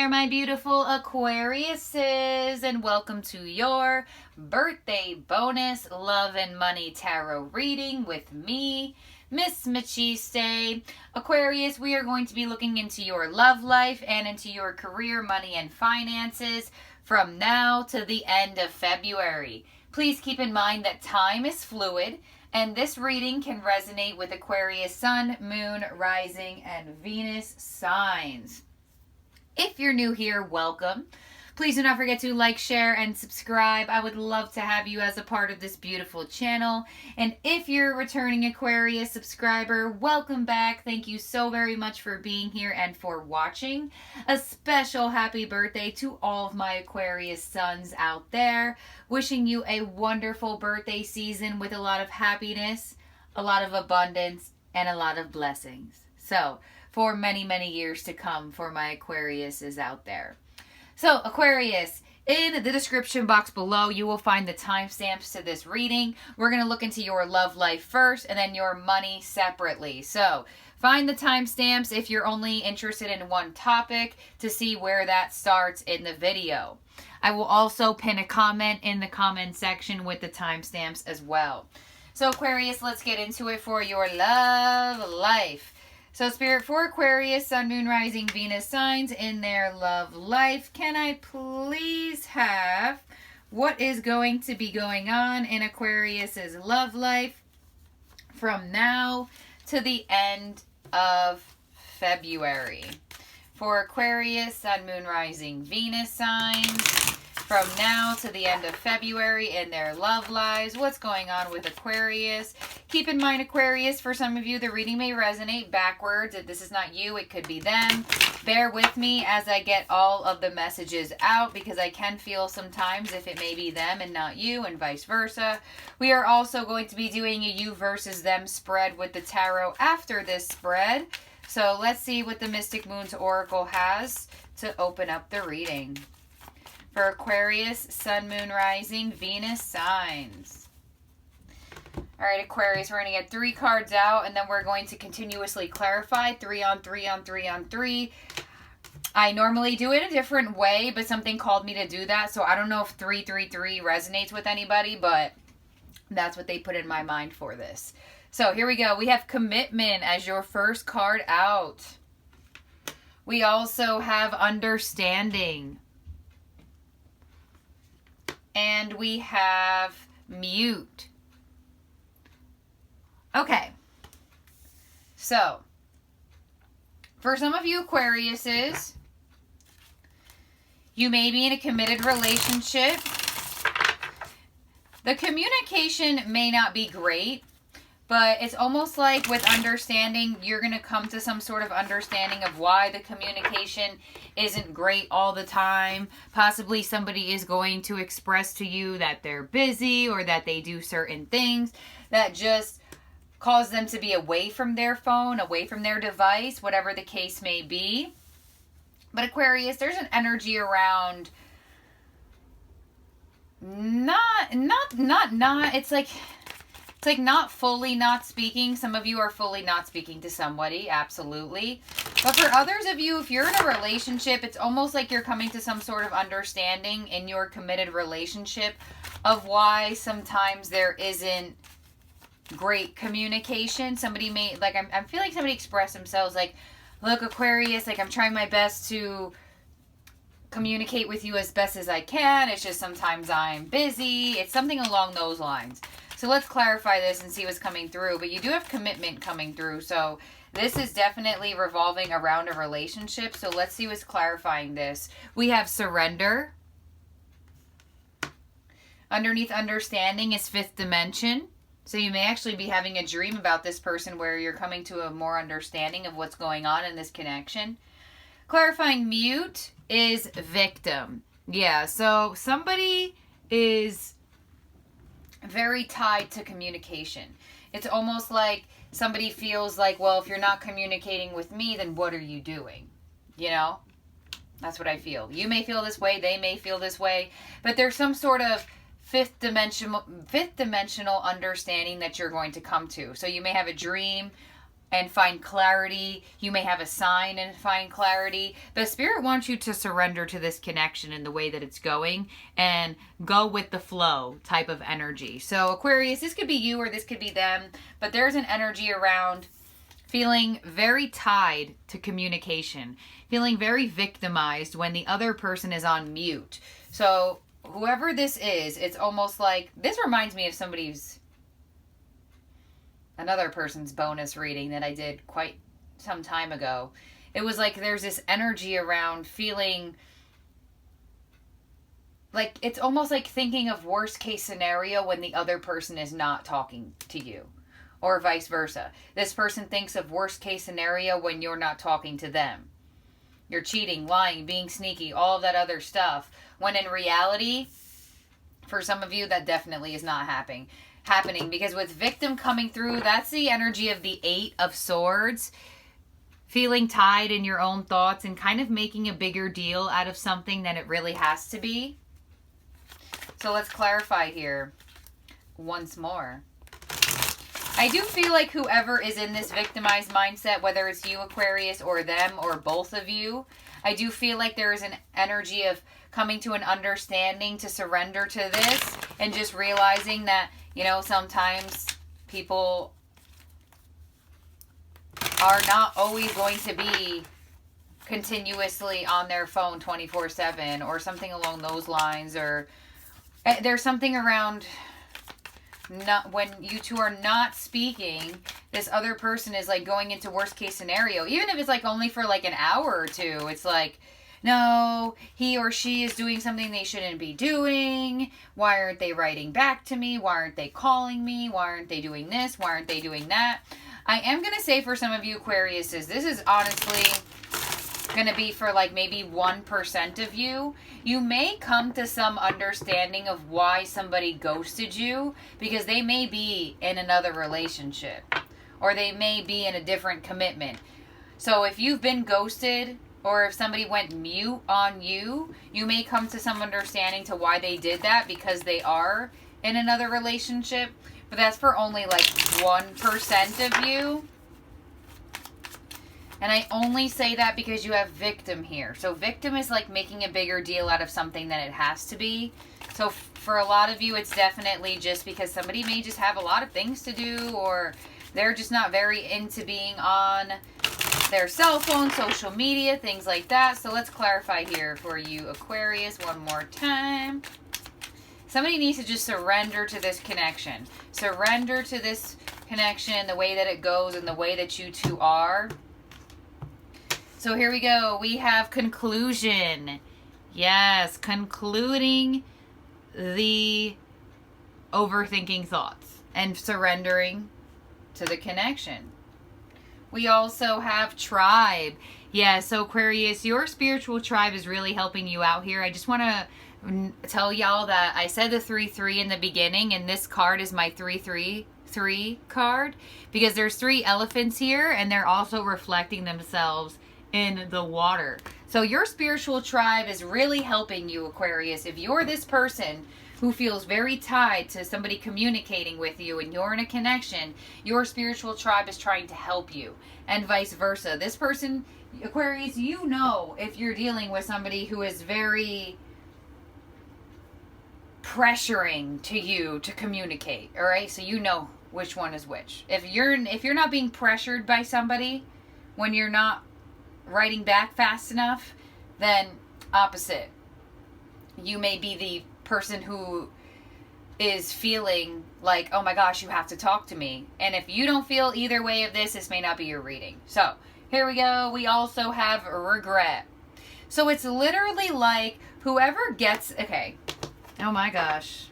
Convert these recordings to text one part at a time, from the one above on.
there, my beautiful Aquariuses, and welcome to your birthday bonus love and money tarot reading with me, Miss Machiste. Aquarius, we are going to be looking into your love life and into your career, money, and finances from now to the end of February. Please keep in mind that time is fluid, and this reading can resonate with Aquarius sun, moon, rising, and Venus signs. If you're new here, welcome. Please do not forget to like, share, and subscribe. I would love to have you as a part of this beautiful channel. And if you're a returning Aquarius subscriber, welcome back. Thank you so very much for being here and for watching. A special happy birthday to all of my Aquarius sons out there. Wishing you a wonderful birthday season with a lot of happiness, a lot of abundance, and a lot of blessings. So, for many, many years to come for my Aquariuses out there. So, Aquarius, in the description box below, you will find the timestamps to this reading. We're going to look into your love life first and then your money separately. So, find the timestamps if you're only interested in one topic to see where that starts in the video. I will also pin a comment in the comment section with the timestamps as well. So, Aquarius, let's get into it for your love life. So, Spirit, for Aquarius, Sun, Moon, Rising, Venus signs in their love life, can I please have what is going to be going on in Aquarius's love life from now to the end of February? For Aquarius, Sun, Moon, Rising, Venus signs from now to the end of February in their love lives. What's going on with Aquarius? Keep in mind, Aquarius, for some of you, the reading may resonate backwards. If this is not you, it could be them. Bear with me as I get all of the messages out because I can feel sometimes if it may be them and not you and vice versa. We are also going to be doing a you versus them spread with the tarot after this spread. So let's see what the Mystic Moon's Oracle has to open up the reading. For Aquarius, Sun, Moon, Rising, Venus signs. All right, Aquarius, we're going to get 3 cards out, and then we're going to continuously clarify 3 on 3 on 3 on 3. I normally do it a different way, but something called me to do that, so I don't know if 333 resonates with anybody, but that's what they put in my mind for this. So here we go. We have commitment as your first card out. We also have understanding. And we have mute. Okay. So, for some of you Aquariuses, you may be in a committed relationship. The communication may not be great, but it's almost like with understanding, you're going to come to some sort of understanding of why the communication isn't great all the time. Possibly somebody is going to express to you that they're busy or that they do certain things that just cause them to be away from their phone, away from their device, whatever the case may be. But Aquarius, there's an energy around it's like not fully not speaking. Some of you are fully not speaking to somebody, absolutely. But for others of you, if you're in a relationship, it's almost like you're coming to some sort of understanding in your committed relationship of why sometimes there isn't great communication. Somebody may, like, I feel like somebody expressed themselves like, look, Aquarius, like, I'm trying my best to communicate with you as best as I can. It's just sometimes I'm busy. It's something along those lines. So let's clarify this and see what's coming through. But you do have commitment coming through. So this is definitely revolving around a relationship. So let's see what's clarifying this. We have surrender. Underneath understanding is 5th dimension. So you may actually be having a dream about this person where you're coming to a more understanding of what's going on in this connection. Clarifying mute is victim. Yeah, so somebody is very tied to communication. It's almost like somebody feels like, well, if you're not communicating with me, then what are you doing? You know? That's what I feel. You may feel this way, they may feel this way, but there's some sort of fifth dimensional understanding that you're going to come to. So you may have a dream and find clarity. You may have a sign and find clarity. But Spirit wants you to surrender to this connection in the way that it's going and go with the flow type of energy. So Aquarius, this could be you or this could be them, but there's an energy around feeling very tied to communication, feeling very victimized when the other person is on mute. So whoever this is, it's almost like, this reminds me of another person's bonus reading that I did quite some time ago. It was like there's this energy around feeling like, it's almost like thinking of worst case scenario when the other person is not talking to you, or vice versa. This person thinks of worst case scenario when you're not talking to them. You're cheating, lying, being sneaky, all of that other stuff. When in reality, for some of you, that definitely is not happening. Because with victim coming through, that's the energy of the 8 of Swords. Feeling tied in your own thoughts and kind of making a bigger deal out of something than it really has to be. So let's clarify here once more. I do feel like whoever is in this victimized mindset, whether it's you, Aquarius, or them, or both of you, I do feel like there is an energy of coming to an understanding to surrender to this and just realizing that, you know, sometimes people are not always going to be continuously on their phone 24/7 or something along those lines. Or there's something around, not when you two are not speaking, this other person is like going into worst case scenario. Even if it's like only for like an hour or two, it's like, no, he or she is doing something they shouldn't be doing. Why aren't they writing back to me? Why aren't they calling me? Why aren't they doing this? Why aren't they doing that? I am going to say for some of you Aquariuses, this is honestly going to be for like maybe 1% of you. You may come to some understanding of why somebody ghosted you, because they may be in another relationship or they may be in a different commitment. So if you've been ghosted, or if somebody went mute on you, you may come to some understanding to why they did that, because they are in another relationship. But that's for only like 1% of you. And I only say that because you have victim here. So victim is like making a bigger deal out of something than it has to be. So for a lot of you, it's definitely just because somebody may just have a lot of things to do, or they're just not very into being on their cell phone, social media, things like that. So let's clarify here for you, Aquarius, one more time. Somebody needs to just surrender to this connection. Surrender to this connection, the way that it goes and the way that you two are. So here we go. We have conclusion. Yes, concluding the overthinking thoughts and surrendering to the connection. We also have tribe. Yeah, so Aquarius, your spiritual tribe is really helping you out here. I just want to tell y'all that I said the 3-3 in the beginning, and this card is my 3-3 card, because there's 3 elephants here, and they're also reflecting themselves in the water. So your spiritual tribe is really helping you, Aquarius. If you're this person who feels very tied to somebody communicating with you and you're in a connection, your spiritual tribe is trying to help you, and vice versa. This person, Aquarius, you know if you're dealing with somebody who is very pressuring to you to communicate, all right? So you know which one is which. If you're not being pressured by somebody when you're not writing back fast enough, then opposite. You may be the person who is feeling like, oh my gosh, you have to talk to me. And if you don't feel either way of this may not be your reading. So here we go. We also have regret. So it's literally like whoever gets, okay, oh my gosh.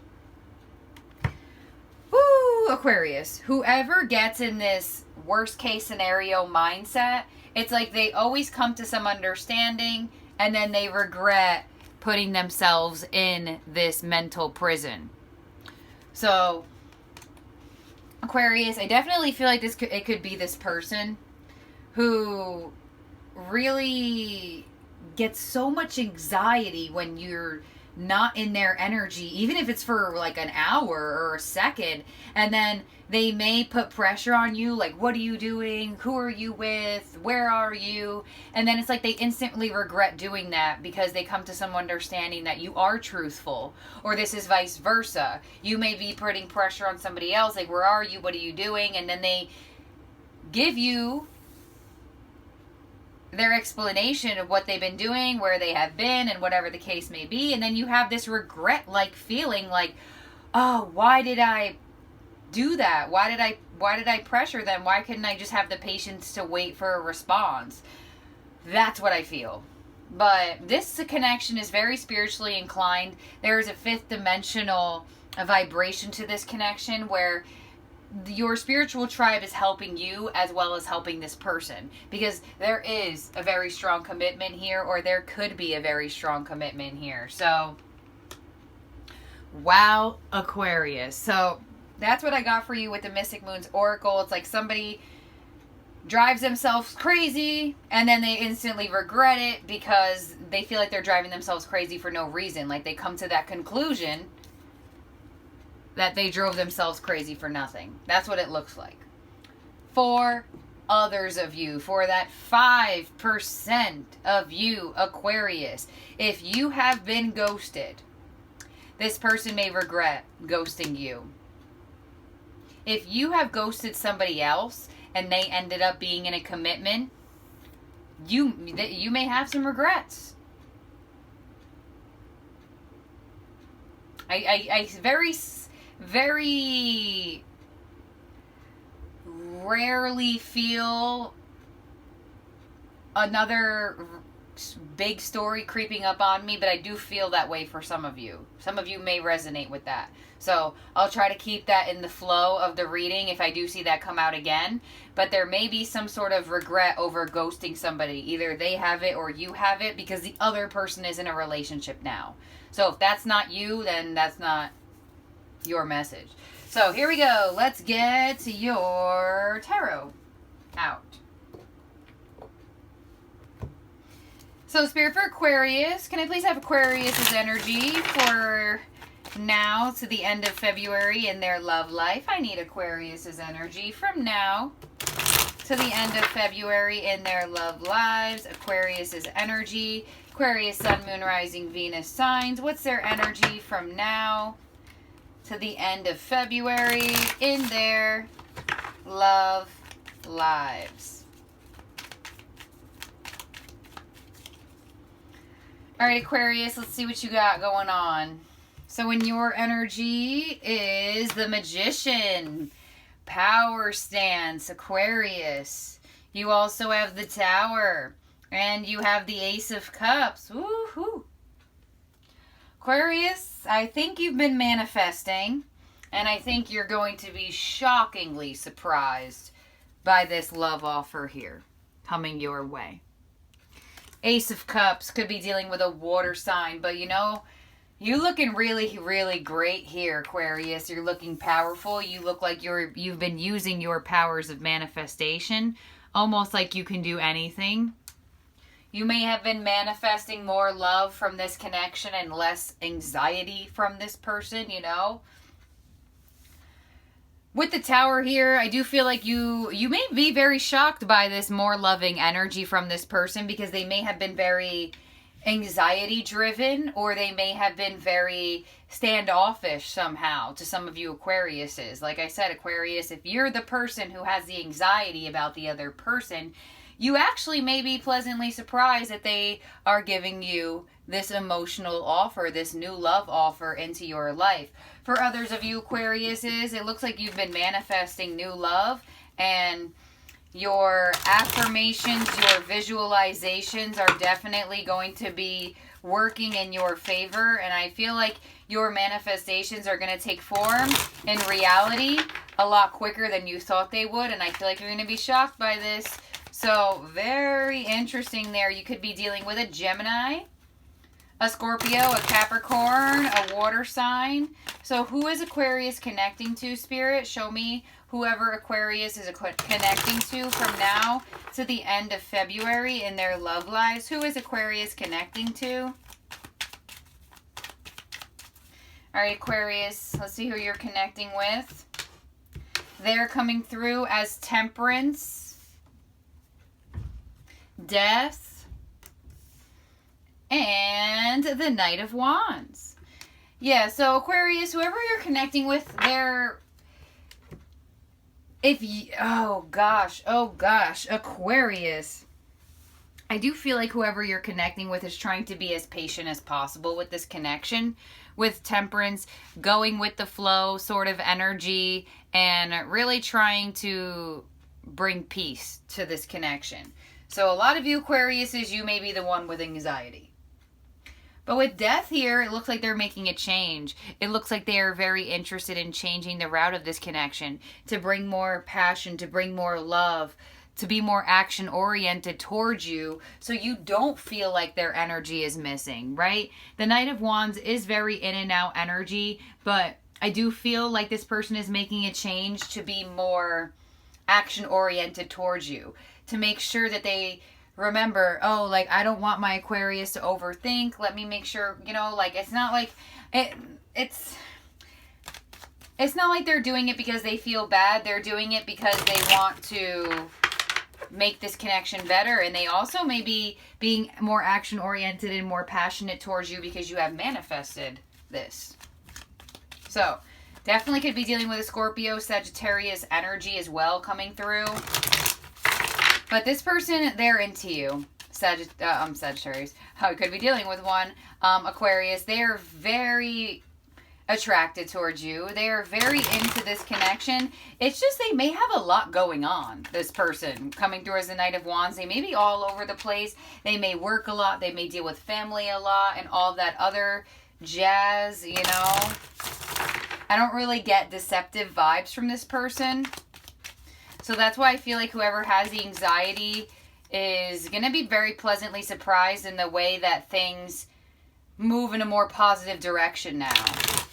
Woo, Aquarius. Whoever gets in this worst case scenario mindset, it's like they always come to some understanding and then they regret putting themselves in this mental prison. So, Aquarius, I definitely feel like it could be this person who really gets so much anxiety when you're not in their energy, even if it's for like an hour or a second, and then they may put pressure on you, like, what are you doing? Who are you with? Where are you? And then it's like they instantly regret doing that because they come to some understanding that you are truthful. Or this is vice versa. You may be putting pressure on somebody else, like, where are you? What are you doing? And then they give you their explanation of what they've been doing, where they have been, and whatever the case may be. And then you have this regret-like feeling like, oh, why did I do that? Why did I pressure them? Why couldn't I just have the patience to wait for a response? That's what I feel. But this connection is very spiritually inclined. There is a fifth dimensional vibration to this connection where your spiritual tribe is helping you as well as helping this person, because there is a very strong commitment here, or there could be a very strong commitment here. So, wow, Aquarius. So that's what I got for you with the Mystic Moon's Oracle. It's like somebody drives themselves crazy and then they instantly regret it because they feel like they're driving themselves crazy for no reason. Like they come to that conclusion that they drove themselves crazy for nothing. That's what it looks like. For others of you, for that 5% of you, Aquarius, if you have been ghosted, this person may regret ghosting you. If you have ghosted somebody else and they ended up being in a commitment, you may have some regrets. I very rarely feel another big story creeping up on me, but I do feel that way for some of you. Some of you may resonate with that. So I'll try to keep that in the flow of the reading if I do see that come out again. But there may be some sort of regret over ghosting somebody. Either they have it or you have it because the other person is in a relationship now. So if that's not you, then that's not your message. So here we go. Let's get your tarot out. So Spirit for Aquarius, can I please have Aquarius's energy for now to the end of February in their love life? I need Aquarius's energy from now to the end of February in their love lives. Aquarius's energy. Aquarius, Sun, Moon, Rising, Venus signs. What's their energy from now to the end of February in their love lives? All right, Aquarius, let's see what you got going on. So in your energy is the Magician, Power Stance, Aquarius. You also have the Tower, and you have the Ace of Cups. Woohoo! Aquarius, I think you've been manifesting, and I think you're going to be shockingly surprised by this love offer here coming your way. Ace of Cups could be dealing with a water sign, but you know, you're looking really, really great here, Aquarius. You're looking powerful. You look like you've been using your powers of manifestation, almost like you can do anything. You may have been manifesting more love from this connection and less anxiety from this person, you know. With the Tower here, I do feel like you may be very shocked by this more loving energy from this person because they may have been very anxiety driven, or they may have been very standoffish somehow to some of you Aquariuses. Like I said, Aquarius, if you're the person who has the anxiety about the other person, you actually may be pleasantly surprised that they are giving you this emotional offer, this new love offer into your life. For others of you Aquariuses, it looks like you've been manifesting new love, and your affirmations, your visualizations are definitely going to be working in your favor, and I feel like your manifestations are going to take form in reality a lot quicker than you thought they would, and I feel like you're going to be shocked by this. So very interesting there. You could be dealing with a Gemini, a Scorpio, a Capricorn, a water sign. So who is Aquarius connecting to, Spirit? Show me whoever Aquarius is connecting to from now to the end of February in their love lives. Who is Aquarius connecting to? All right, Aquarius, let's see who you're connecting with. They're coming through as Temperance, Death, and the Knight of Wands. Yeah, so Aquarius, whoever you're connecting with, oh gosh, Aquarius. I do feel like whoever you're connecting with is trying to be as patient as possible with this connection, with Temperance, going with the flow sort of energy, and really trying to bring peace to this connection. So a lot of you Aquariuses, you may be the one with anxiety. But with Death here, it looks like they're making a change. It looks like they are very interested in changing the route of this connection to bring more passion, to bring more love, to be more action oriented towards you, so you don't feel like their energy is missing, right? The Knight of Wands is very in and out energy, but I do feel like this person is making a change to be more action oriented towards you, to make sure that they remember, oh, like, I don't want my Aquarius to overthink. Let me make sure, you know, like, it's not like it's not like they're doing it because they feel bad. They're doing it because they want to make this connection better, and they also may be being more action oriented and more passionate towards you because you have manifested this. So definitely could be dealing with a Scorpio, Sagittarius energy as well coming through. But this person, they're into you. Sagittarius. I could be dealing with one. Aquarius, they are very attracted towards you. They are very into this connection. It's just they may have a lot going on, this person coming through as the Knight of Wands. They may be all over the place. They may work a lot. They may deal with family a lot and all that other jazz, you know. I don't really get deceptive vibes from this person. So that's why I feel like whoever has the anxiety is going to be very pleasantly surprised in the way that things move in a more positive direction now.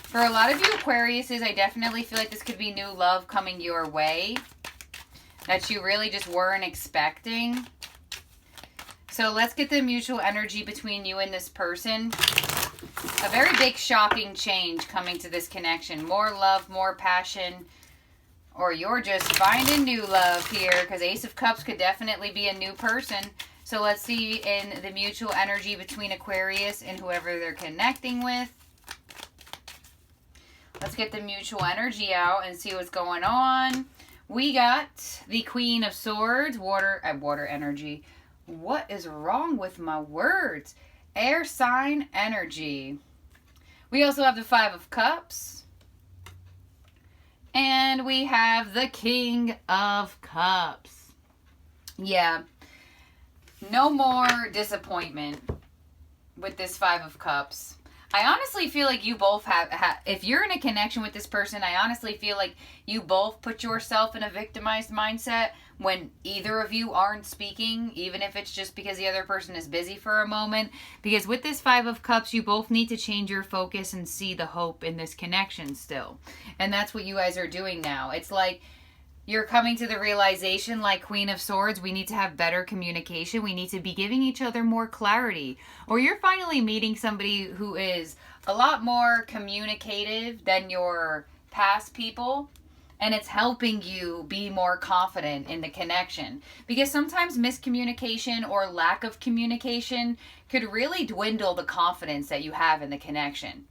For a lot of you Aquariuses, I definitely feel like this could be new love coming your way that you really just weren't expecting. So let's get the mutual energy between you and this person. A very big shocking change coming to this connection. More love, more passion, or you're just finding new love here, because Ace of Cups could definitely be a new person. So let's see in the mutual energy between Aquarius and whoever they're connecting with. Let's get the mutual energy out and see what's going on. We got the Queen of Swords, water energy. What is wrong with my words? Air sign energy. We also have the Five of Cups. And we have the King of Cups. Yeah. No more disappointment with this Five of Cups. I honestly feel like you both have, if you're in a connection with this person, I honestly feel like you both put yourself in a victimized mindset when either of you aren't speaking, even if it's just because the other person is busy for a moment. Because with this Five of Cups, you both need to change your focus and see the hope in this connection still. And that's what you guys are doing now. It's like you're coming to the realization, like Queen of Swords, we need to have better communication. We need to be giving each other more clarity. Or you're finally meeting somebody who is a lot more communicative than your past people. And it's helping you be more confident in the connection. Because sometimes miscommunication or lack of communication could really dwindle the confidence that you have in the connection.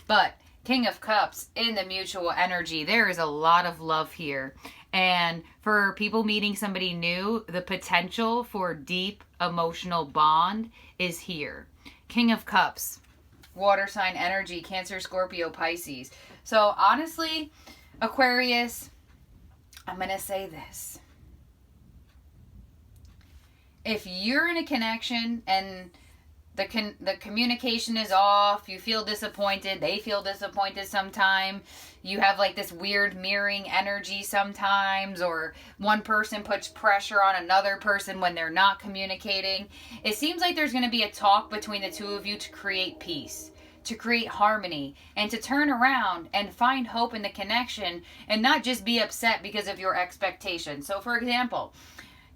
But King of Cups in the mutual energy, there is a lot of love here. And for people meeting somebody new, the potential for deep emotional bond is here. King of Cups, water sign energy, Cancer, Scorpio, Pisces. So honestly, Aquarius, I'm going to say this. If you're in a connection and the communication is off, you feel disappointed, they feel disappointed sometime, you have like this weird mirroring energy sometimes, or one person puts pressure on another person when they're not communicating, it seems like there's going to be a talk between the two of you to create peace, to create harmony, and to turn around and find hope in the connection and not just be upset because of your expectations. So for example,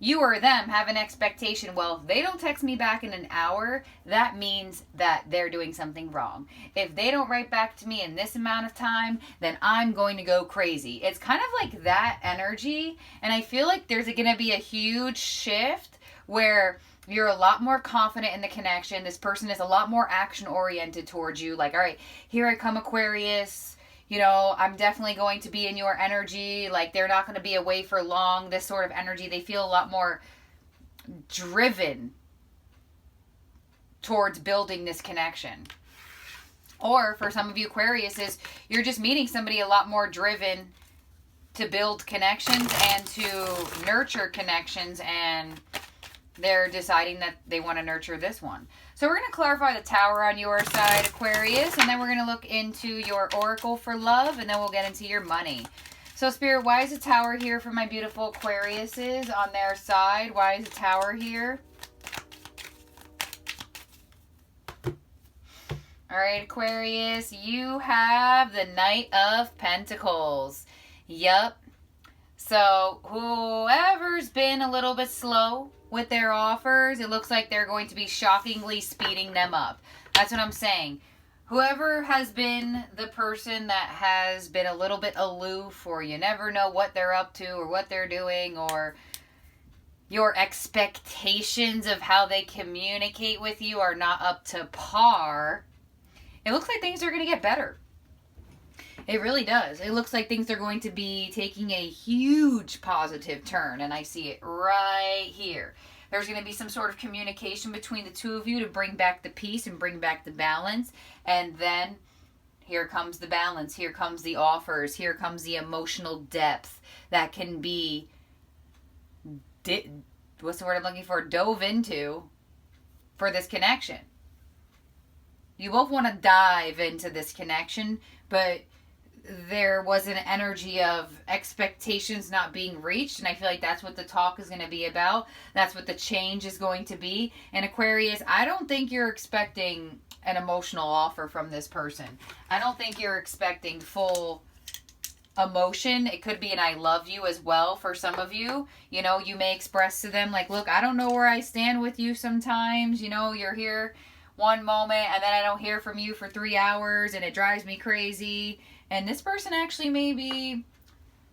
you or them have an expectation. Well, if they don't text me back in an hour, that means that they're doing something wrong. If they don't write back to me in this amount of time, then I'm going to go crazy. It's kind of like that energy. And I feel like there's going to be a huge shift where you're a lot more confident in the connection. This person is a lot more action oriented towards you. Like, all right, here I come, Aquarius. You know, I'm definitely going to be in your energy. Like, they're not going to be away for long. This sort of energy, they feel a lot more driven towards building this connection. Or for some of you Aquariuses, you're just meeting somebody a lot more driven to build connections and to nurture connections, and they're deciding that they want to nurture this one. So we're going to clarify the Tower on your side, Aquarius, and then we're going to look into your Oracle for love, and then we'll get into your money. So Spirit, why is the Tower here for my beautiful Aquariuses on their side? Why is the Tower here? All right, Aquarius, you have the Knight of Pentacles. Yup. So whoever's been a little bit slow with their offers, it looks like they're going to be shockingly speeding them up. That's what I'm saying. Whoever has been the person that has been a little bit aloof, or you never know what they're up to or what they're doing, or your expectations of how they communicate with you are not up to par, it looks like things are going to get better. It really does. It looks like things are going to be taking a huge positive turn, and I see it right here. There's going to be some sort of communication between the two of you to bring back the peace and bring back the balance, and then here comes the balance. Here comes the offers. Here comes the emotional depth that can be, what's the word I'm looking for, dove into for this connection. You both want to dive into this connection, but there was an energy of expectations not being reached, and I feel like that's what the talk is going to be about. That's what the change is going to be. And Aquarius, I don't think you're expecting an emotional offer from this person. I don't think you're expecting full emotion. It could be an I love you as well for some of you. You know, you may express to them like, look, I don't know where I stand with you sometimes. You know, you're here one moment and then I don't hear from you for 3 hours and it drives me crazy. And this person actually may be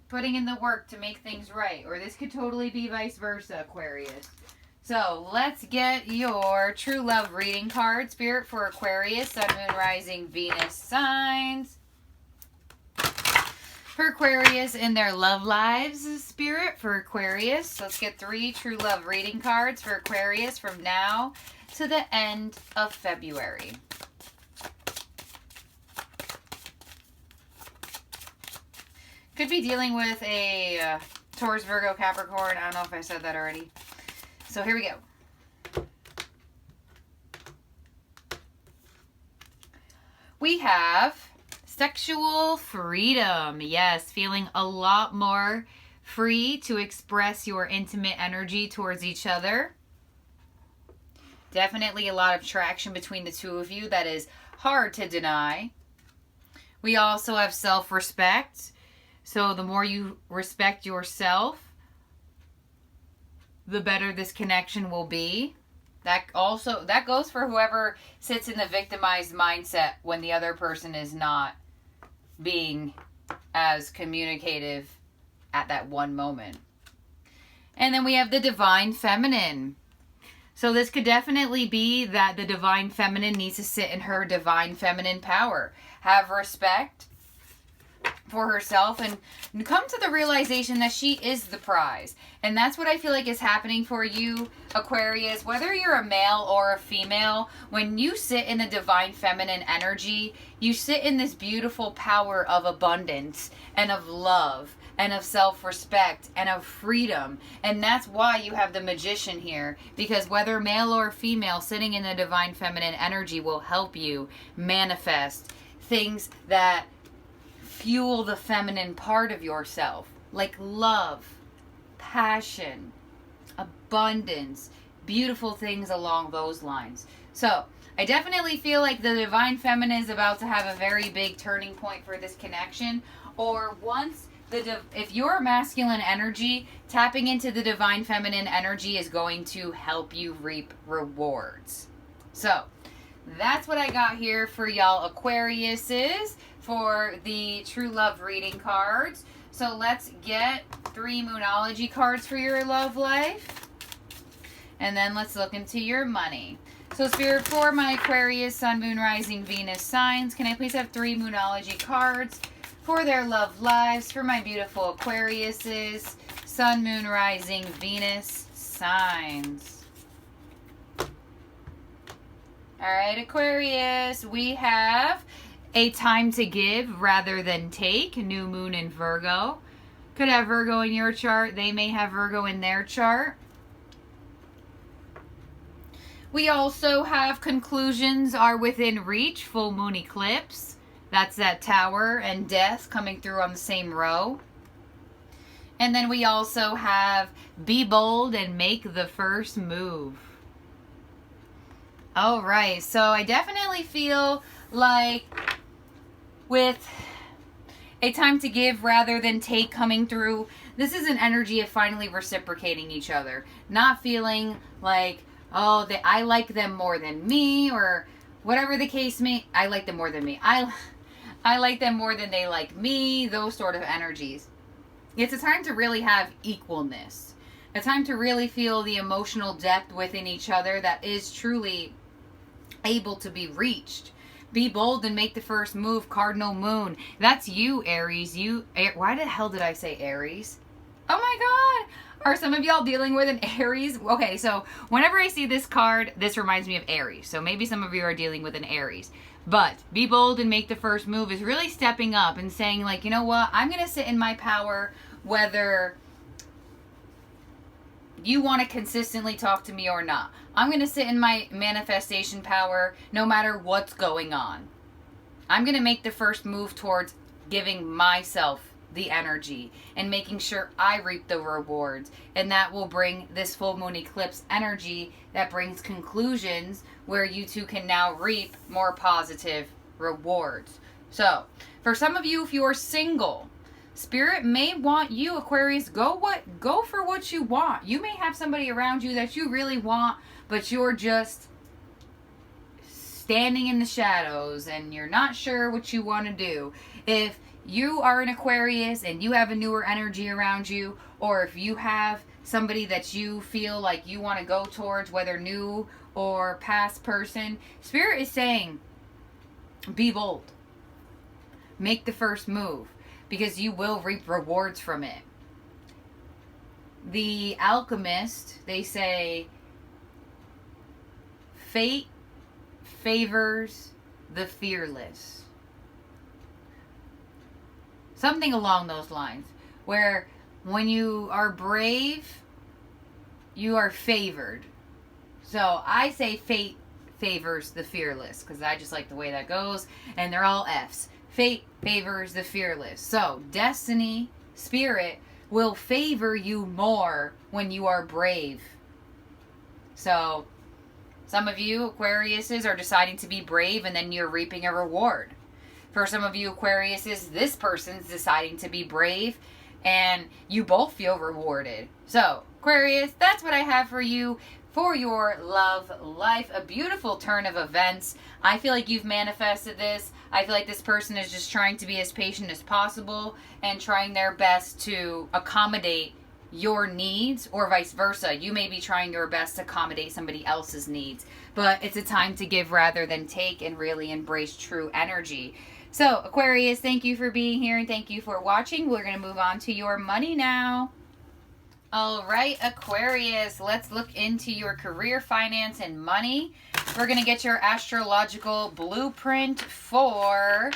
putting in the work to make things right. Or this could totally be vice versa, Aquarius. So let's get your true love reading card, Spirit, for Aquarius, Sun, Moon, Rising, Venus signs. For Aquarius in their love lives, Spirit, for Aquarius. Let's get 3 true love reading cards for Aquarius from now to the end of February. Could be dealing with a Taurus, Virgo, Capricorn. I don't know if I said that already. So here we go. We have sexual freedom. Yes, feeling a lot more free to express your intimate energy towards each other. Definitely a lot of traction between the two of you that is hard to deny. We also have self-respect. So the more you respect yourself, the better this connection will be. That goes for whoever sits in the victimized mindset when the other person is not being as communicative at that one moment. And then we have the divine feminine. So this could definitely be that the divine feminine needs to sit in her divine feminine power. Have respect for herself and come to the realization that she is the prize. And that's what I feel like is happening for you, Aquarius. Whether you're a male or a female, when you sit in the divine feminine energy, you sit in this beautiful power of abundance and of love and of self-respect and of freedom. And that's why you have the Magician here, because whether male or female, sitting in the divine feminine energy will help you manifest things that fuel the feminine part of yourself, like love, passion, abundance, beautiful things along those lines. So I definitely feel like the divine feminine is about to have a very big turning point for this connection, or once if you're masculine energy, tapping into the divine feminine energy is going to help you reap rewards. So that's what I got here for y'all Aquariuses for the True Love reading cards. So let's get 3 Moonology cards for your love life. And then let's look into your money. So Spirit, for my Aquarius, Sun, Moon, Rising, Venus signs, can I please have 3 Moonology cards for their love lives for my beautiful Aquariuses, Sun, Moon, Rising, Venus signs. All right, Aquarius, we have a time to give rather than take, new moon in Virgo. Could have Virgo in your chart. They may have Virgo in their chart. We also have conclusions are within reach, full moon eclipse. That's that Tower and Death coming through on the same row. And then we also have be bold and make the first move. All right, so I definitely feel like with a time to give rather than take coming through, this is an energy of finally reciprocating each other. Not feeling like, oh, I like them more than me, or whatever the case may. I like them more than me. I like them more than they like me. Those sort of energies. It's a time to really have equalness. A time to really feel the emotional depth within each other that is truly able to be reached. Be bold and make the first move, cardinal moon. That's you, Aries. Why the hell did I say Aries? Oh my God. Are some of y'all dealing with an Aries? Okay, so whenever I see this card, this reminds me of Aries. So maybe some of you are dealing with an Aries. But be bold and make the first move is really stepping up and saying, like, you know what? I'm going to sit in my power whether you want to consistently talk to me or not. I'm going to sit in my manifestation power no matter what's going on. I'm going to make the first move towards giving myself the energy and making sure I reap the rewards. And that will bring this full moon eclipse energy that brings conclusions where you two can now reap more positive rewards. So, for some of you, if you are single, Spirit may want you, Aquarius, go for what you want. You may have somebody around you that you really want, but you're just standing in the shadows and you're not sure what you want to do. If you are an Aquarius and you have a newer energy around you, or if you have somebody that you feel like you want to go towards, whether new or past person, Spirit is saying, be bold. Make the first move, because you will reap rewards from it. The Alchemist, they say, fate favors the fearless. Something along those lines, where when you are brave, you are favored. So I say fate favors the fearless, because I just like the way that goes, and they're all F's. Fate favors the fearless. So destiny, spirit, will favor you more when you are brave. So some of you Aquariuses are deciding to be brave, and then you're reaping a reward. For some of you Aquariuses, this person's deciding to be brave, and you both feel rewarded. So Aquarius, that's what I have for you for your love life. A beautiful turn of events. I feel like you've manifested this. I feel like this person is just trying to be as patient as possible and trying their best to accommodate your needs, or vice versa. You may be trying your best to accommodate somebody else's needs. But it's a time to give rather than take and really embrace true energy. So Aquarius, thank you for being here and thank you for watching. We're going to move on to your money now. All right, Aquarius, let's look into your career, finance, and money. We're going to get your astrological blueprint for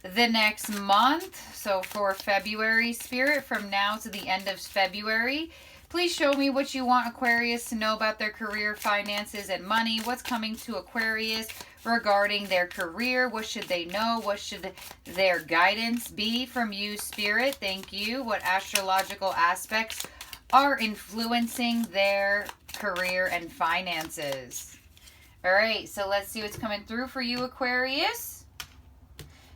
the next month. So for February, Spirit, from now to the end of February, please show me what you want Aquarius to know about their career, finances, and money. What's coming to Aquarius regarding their career? What should they know? What should their guidance be from you, Spirit? Thank you. What astrological aspects are influencing their career and finances? All right, so let's see what's coming through for you, Aquarius.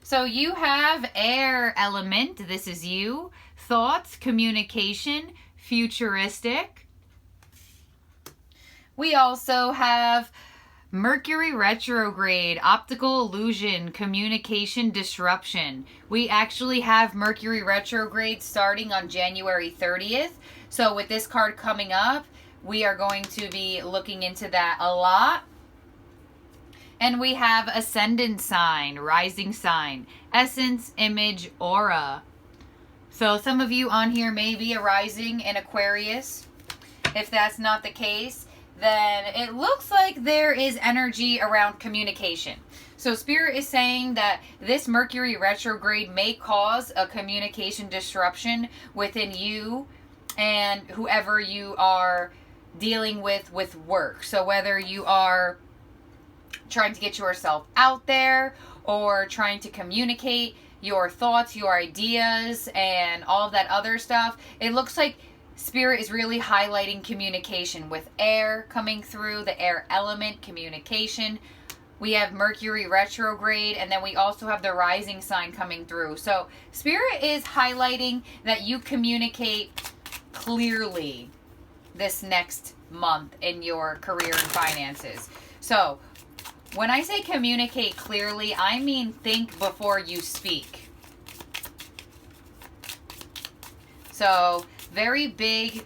So you have air element. This is you. Thoughts, communication, futuristic. We also have Mercury retrograde, optical illusion, communication disruption. We actually have Mercury retrograde starting on January 30th. So with this card coming up, we are going to be looking into that a lot. And we have ascendant sign, rising sign, essence, image, aura. So some of you on here may be a rising in Aquarius. If that's not the case, then it looks like there is energy around communication. So Spirit is saying that this Mercury retrograde may cause a communication disruption within you and whoever you are dealing with work. So whether you are trying to get yourself out there or trying to communicate your thoughts, your ideas, and all of that other stuff, it looks like Spirit is really highlighting communication with air coming through, the air element, communication. We have Mercury retrograde, and then we also have the rising sign coming through. So Spirit is highlighting that you communicate clearly this next month in your career and finances. So when I say communicate clearly, I mean think before you speak. So very big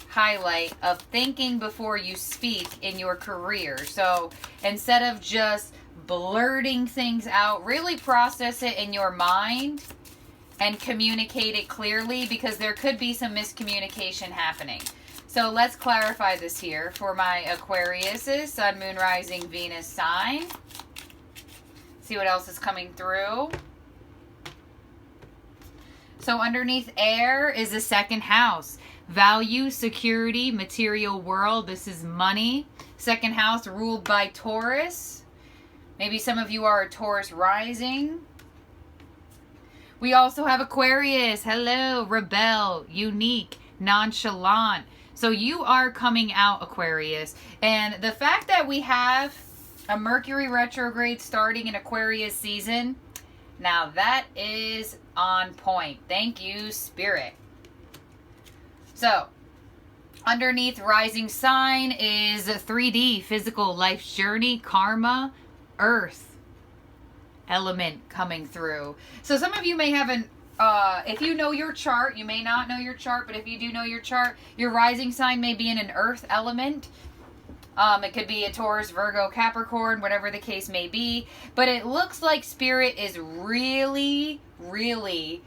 highlight of thinking before you speak in your career. So instead of just blurting things out, really process it in your mind and communicate it clearly, because there could be some miscommunication happening. So let's clarify this here for my Aquariuses, Sun, Moon, Rising, Venus sign. See what else is coming through. So underneath air is the second house. Value, security, material world. This is money. Second house ruled by Taurus. Maybe some of you are a Taurus rising. We also have Aquarius. Hello, rebel, unique, nonchalant. So you are coming out, Aquarius. And the fact that we have a Mercury retrograde starting in Aquarius season, now that is on point. Thank you, Spirit. So, underneath rising sign is 3D, physical, life's journey, karma, earth element coming through. So some of you may have an, if you know your chart, you may not know your chart, but if you do know your chart, your rising sign may be in an earth element. It could be a Taurus, Virgo, Capricorn, whatever the case may be. But it looks like Spirit is really, really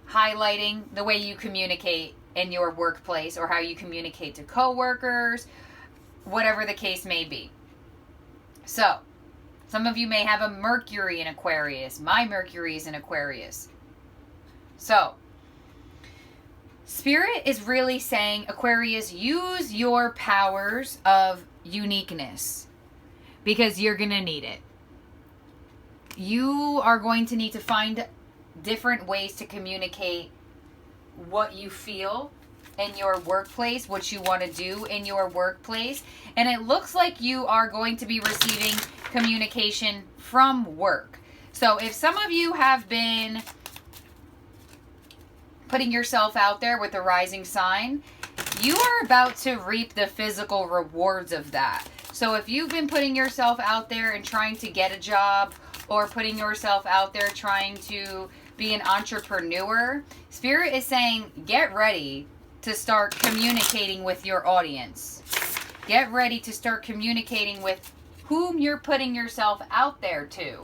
highlighting the way you communicate in your workplace, or how you communicate to coworkers, whatever the case may be. So, some of you may have a Mercury in Aquarius. My Mercury is in Aquarius. So, Spirit is really saying, Aquarius, use your powers of uniqueness, because you're going to need it. You are going to need to find different ways to communicate what you feel in your workplace, what you want to do in your workplace. And it looks like you are going to be receiving communication from work. So if some of you have been putting yourself out there with the rising sign, you are about to reap the physical rewards of that. So if you've been putting yourself out there and trying to get a job, or putting yourself out there trying to be an entrepreneur, Spirit is saying, get ready to start communicating with your audience. Get ready to start communicating with whom you're putting yourself out there to.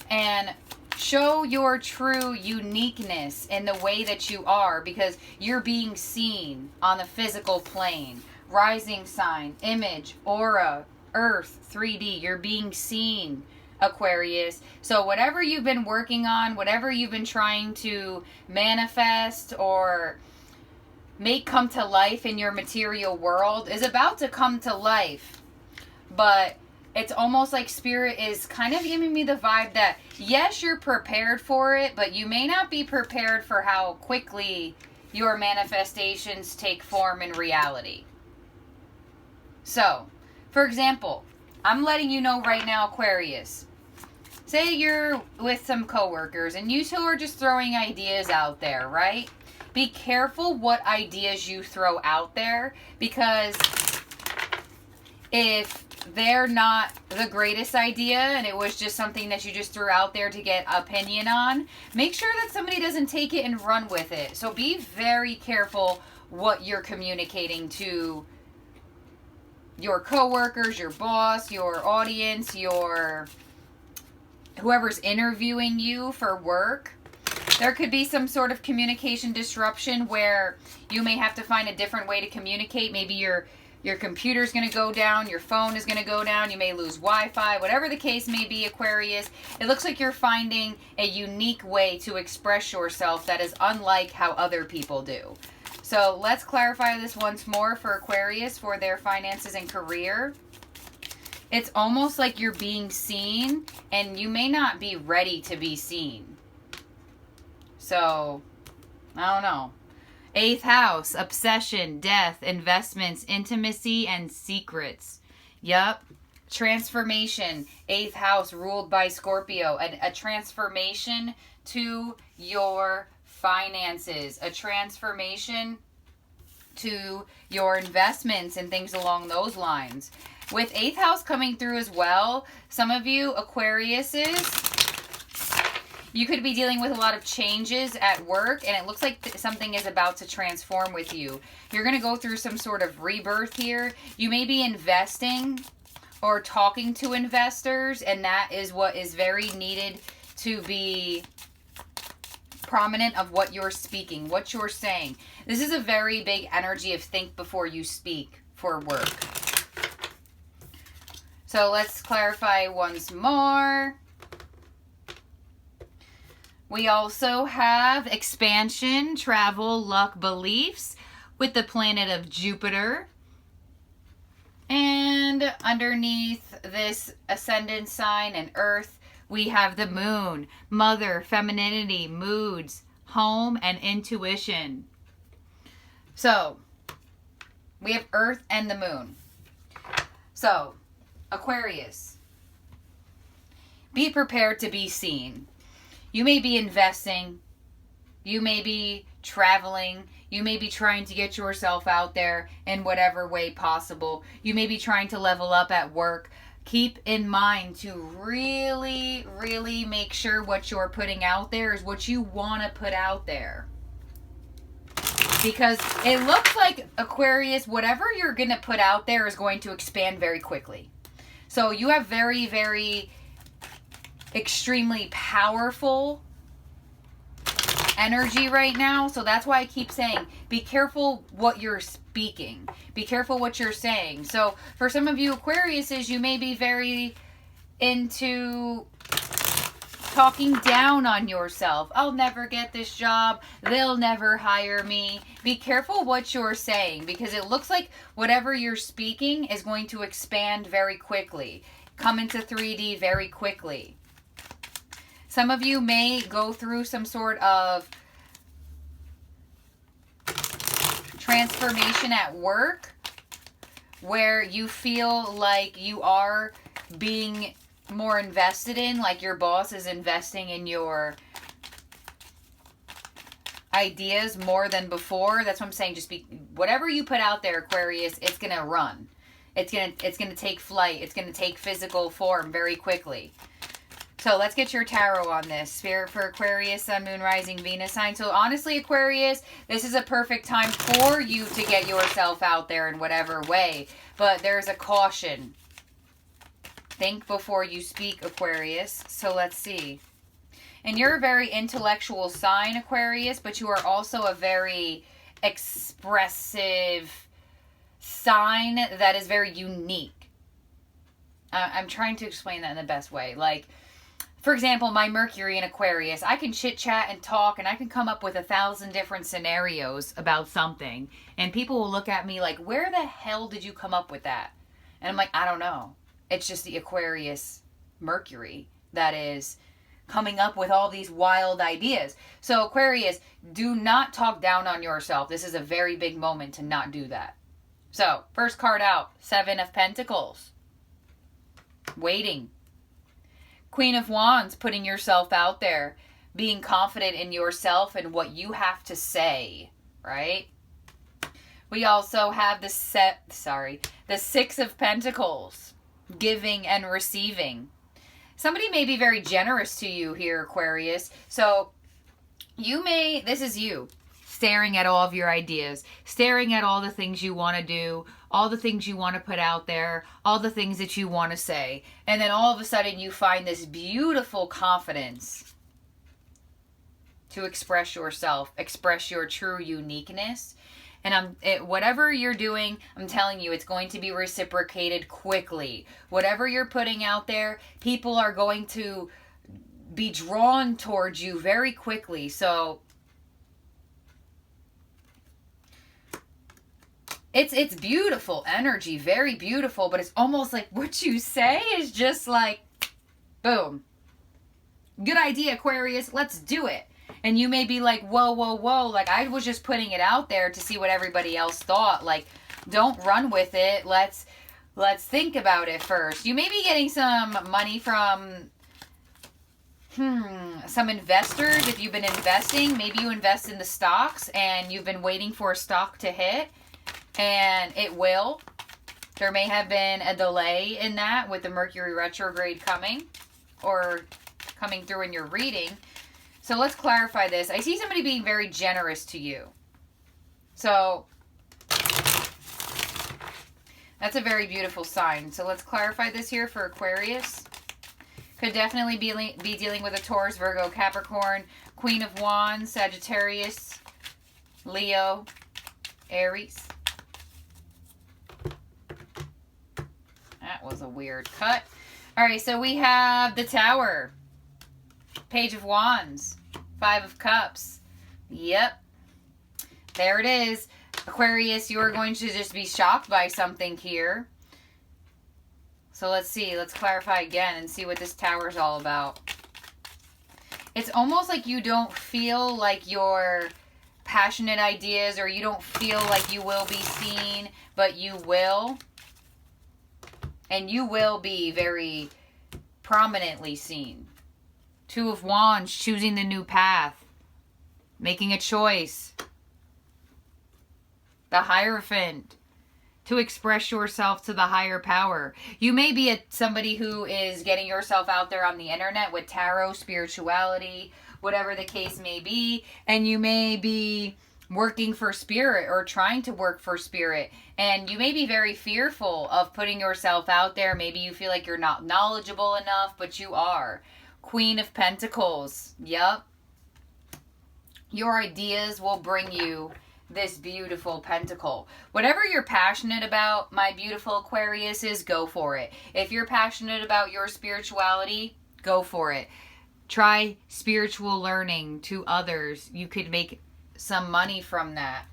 And show your true uniqueness in the way that you are, because you're being seen on the physical plane. Rising sign, image, aura, earth, 3D. You're being seen, Aquarius. So whatever you've been working on, whatever you've been trying to manifest or make come to life in your material world is about to come to life. But it's almost like Spirit is kind of giving me the vibe that, yes, you're prepared for it, but you may not be prepared for how quickly your manifestations take form in reality. So, for example, I'm letting you know right now, Aquarius, say you're with some coworkers and you two are just throwing ideas out there, right? Be careful what ideas you throw out there, because if they're not the greatest idea and it was just something that you just threw out there to get opinion on, make sure that somebody doesn't take it and run with it. So be very careful what you're communicating to your coworkers, your boss, your audience, your whoever's interviewing you for work. There could be some sort of communication disruption where you may have to find a different way to communicate. Maybe your computer's going to go down, your phone is going to go down, you may lose Wi-Fi, whatever the case may be, Aquarius. It looks like you're finding a unique way to express yourself that is unlike how other people do. So let's clarify this once more for Aquarius for their finances and career. It's almost like you're being seen and you may not be ready to be seen. So, I don't know. 8th house, obsession, death, investments, intimacy, and secrets. Yup. Transformation. 8th house ruled by Scorpio. A transformation to your finances. A transformation to your investments and things along those lines. With 8th house coming through as well, some of you Aquariuses, you could be dealing with a lot of changes at work, and it looks like something is about to transform with you. You're going to go through some sort of rebirth here. You may be investing or talking to investors, and that is what is very needed to be prominent of what you're speaking, what you're saying. This is a very big energy of think before you speak for work. So let's clarify once more. We also have expansion, travel, luck, beliefs with the planet of Jupiter. And underneath this ascendant sign and Earth, we have the moon, mother, femininity, moods, home, and intuition. So, we have Earth and the moon. So, Aquarius, be prepared to be seen. You may be investing, you may be traveling, you may be trying to get yourself out there in whatever way possible. You may be trying to level up at work. Keep in mind to really, really make sure what you're putting out there is what you want to put out there. Because it looks like, Aquarius, whatever you're going to put out there is going to expand very quickly. So you have very, very extremely powerful energy right now. So that's why I keep saying, be careful what you're speaking. Be careful what you're saying. So for some of you Aquariuses, you may be very into talking down on yourself. I'll never get this job. They'll never hire me. Be careful what you're saying, because it looks like whatever you're speaking is going to expand very quickly. Come into 3D very quickly. Some of you may go through some sort of transformation at work where you feel like you are being more invested in, like your boss is investing in your ideas more than before. That's what I'm saying. Just be, whatever you put out there, Aquarius, it's going to run. It's going to take flight. It's going to take physical form very quickly. So let's get your tarot on this. Spirit for Aquarius, Sun, Moon, Rising, Venus sign. So honestly, Aquarius, this is a perfect time for you to get yourself out there in whatever way. But there's a caution. Think before you speak, Aquarius. So let's see. And you're a very intellectual sign, Aquarius, but you are also a very expressive sign that is very unique. I'm trying to explain that in the best way. Like, for example, my Mercury in Aquarius, I can chit chat and talk and I can come up with 1,000 different scenarios about something. And people will look at me like, where the hell did you come up with that? And I'm like, I don't know. It's just the Aquarius Mercury that is coming up with all these wild ideas. So Aquarius, do not talk down on yourself. This is a very big moment to not do that. So, first card out, 7 of Pentacles. Waiting. Queen of Wands, putting yourself out there, being confident in yourself and what you have to say, right? We also have the Six of Pentacles, giving and receiving. Somebody may be very generous to you here, Aquarius. So this is you staring at all of your ideas, staring at all the things you want to do, all the things you want to put out there, all the things that you want to say. And then all of a sudden you find this beautiful confidence to express yourself, express your true uniqueness. And whatever you're doing, I'm telling you, it's going to be reciprocated quickly. Whatever you're putting out there, people are going to be drawn towards you very quickly. So it's beautiful energy, very beautiful, but it's almost like what you say is just like, boom. Good idea, Aquarius. Let's do it. And you may be like, whoa, whoa, whoa. Like, I was just putting it out there to see what everybody else thought. Like, don't run with it. Let's think about it first. You may be getting some money from some investors. If you've been investing, maybe you invest in the stocks and you've been waiting for a stock to hit. And it will. There may have been a delay in that with the Mercury retrograde coming or coming through in your reading. So let's clarify this. I see somebody being very generous to you. So that's a very beautiful sign. So let's clarify this here for Aquarius. Could definitely be dealing with a Taurus, Virgo, Capricorn, Queen of Wands, Sagittarius, Leo, Aries. That was a weird cut. All right, so we have the Tower. Page of Wands, Five of Cups. Yep. There it is. Aquarius, you are going to just be shocked by something here. So let's see. Let's clarify again and see what this Tower is all about. It's almost like you don't feel like your passionate ideas, or you don't feel like you will be seen, but you will. And you will be very prominently seen. Two of Wands, choosing the new path, making a choice. The Hierophant, to express yourself to the higher power. You may be somebody who is getting yourself out there on the internet with tarot, spirituality, whatever the case may be, and you may be working for spirit or trying to work for spirit, and you may be very fearful of putting yourself out there. Maybe you feel like you're not knowledgeable enough, but you are. Queen of Pentacles. Yep. Your ideas will bring you this beautiful pentacle. Whatever you're passionate about, my beautiful Aquarius, is go for it. If you're passionate about your spirituality, go for it. Try spiritual learning to others. You could make some money from that.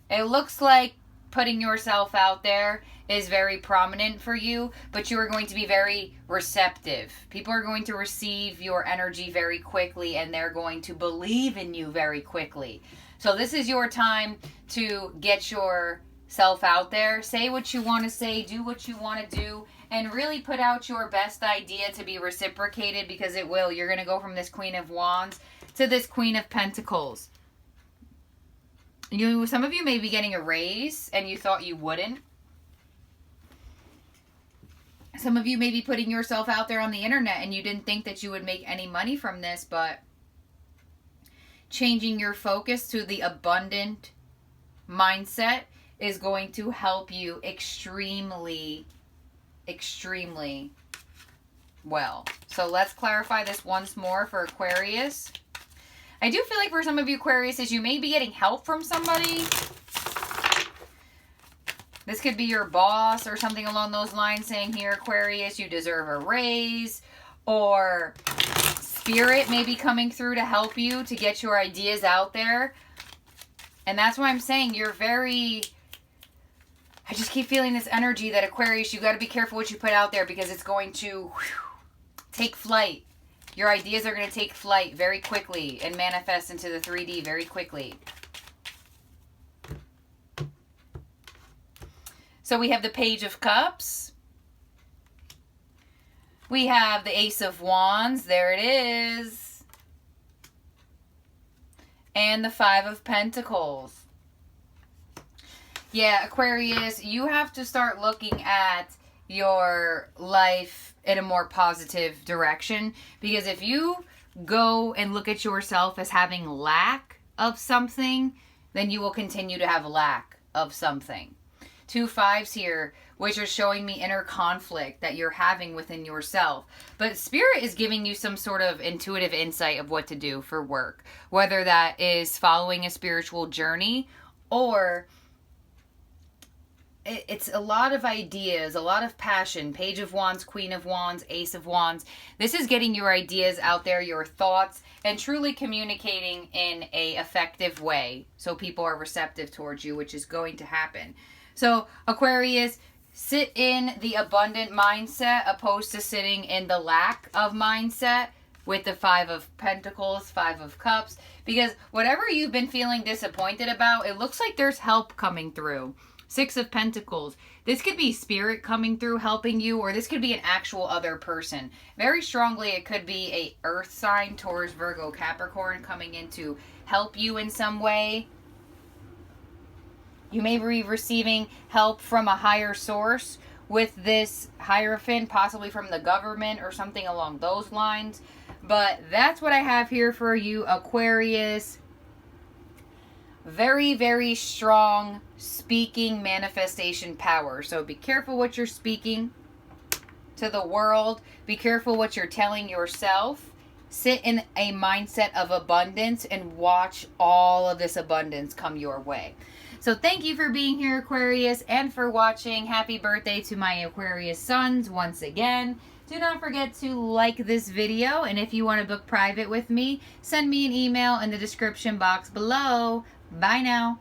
It looks like putting yourself out there is very prominent for you, but you are going to be very receptive. People are going to receive your energy very quickly, and they're going to believe in you very quickly. So this is your time to get yourself out there. Say what you want to say, do what you want to do, and really put out your best idea to be reciprocated, because it will. You're going to go from this Queen of Wands to this Queen of Pentacles. Some of you may be getting a raise and you thought you wouldn't. Some of you may be putting yourself out there on the internet and you didn't think that you would make any money from this, but changing your focus to the abundant mindset is going to help you extremely, extremely well. So let's clarify this once more for Aquarius. I do feel like for some of you Aquariuses, you may be getting help from somebody. This could be your boss or something along those lines saying, here, Aquarius, you deserve a raise. Or spirit may be coming through to help you to get your ideas out there. And that's why I'm saying you're very... I just keep feeling this energy that Aquarius, you got to be careful what you put out there, because it's going to take flight. Your ideas are going to take flight very quickly and manifest into the 3D very quickly. So we have the Page of Cups. We have the Ace of Wands. There it is. And the Five of Pentacles. Yeah, Aquarius, you have to start looking at your life in a more positive direction. Because if you go and look at yourself as having lack of something, then you will continue to have lack of something. 2 5s here, which are showing me inner conflict that you're having within yourself. But Spirit is giving you some sort of intuitive insight of what to do for work. Whether that is following a spiritual journey, or it's a lot of ideas, a lot of passion. Page of Wands, Queen of Wands, Ace of Wands. This is getting your ideas out there, your thoughts, and truly communicating in a effective way so people are receptive towards you, which is going to happen. So Aquarius, sit in the abundant mindset opposed to sitting in the lack of mindset with the 5 of Pentacles, 5 of Cups. Because whatever you've been feeling disappointed about, it looks like there's help coming through. 6 of Pentacles. This could be Spirit coming through helping you, or this could be an actual other person. Very strongly, it could be a earth sign, Taurus, Virgo, Capricorn, coming in to help you in some way. You may be receiving help from a higher source with this Hierophant, possibly from the government or something along those lines. But that's what I have here for you, Aquarius. Very, very strong speaking manifestation power. So be careful what you're speaking to the world. Be careful what you're telling yourself. Sit in a mindset of abundance and watch all of this abundance come your way. So thank you for being here, Aquarius, and for watching. Happy birthday to my Aquarius sons once again. Do not forget to like this video, and if you want to book private with me, send me an email in the description box below. Bye now.